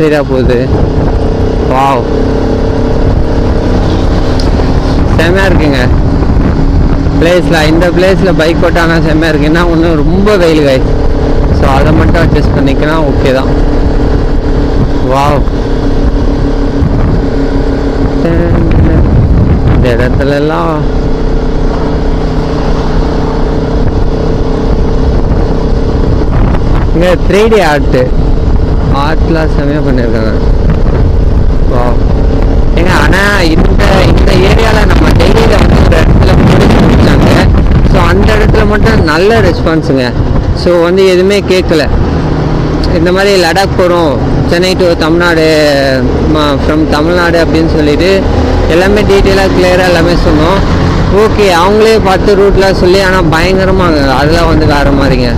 ஸ்பீடாக போகுது. வாவ், செம்மையாக இருக்குங்க பிளேஸில். இந்த பிளேஸில் பைக் ஓட்டானா செம்மையாக இருக்குன்னா ஒன்று ரொம்ப வெயில் காய். ஸோ அதை மட்டும் அட்ஜஸ்ட் பண்ணிக்கலாம், ஓகே தான். வாவ், இந்த இடத்துலலாம் இங்கே 3D ஆர்ட்லாம் செம்மையாக பண்ணியிருக்காங்க. வாவ் ஏங்க, ஆனால் இந்த ஏரியாவில் நம்ம டெல்லியில் வந்து ஒரு இடத்துல முடிச்சாங்க. ஸோ அந்த இடத்துல மட்டும் நல்ல ரெஸ்பான்ஸுங்க. ஸோ வந்து எதுவுமே கேட்கல. இந்த மாதிரி லடாக் போகிறோம், சென்னை டு தமிழ்நாடு, ஃப்ரம் தமிழ்நாடு அப்படின்னு சொல்லிட்டு எல்லாமே டீட்டெயிலாக கிளியராக எல்லாமே சொன்னோம். ஓகே, அவங்களே பார்த்து ரூட்லாம் சொல்லி, ஆனால் பயங்கரமாக அதெல்லாம் வந்து வேறு மாதிரிங்க.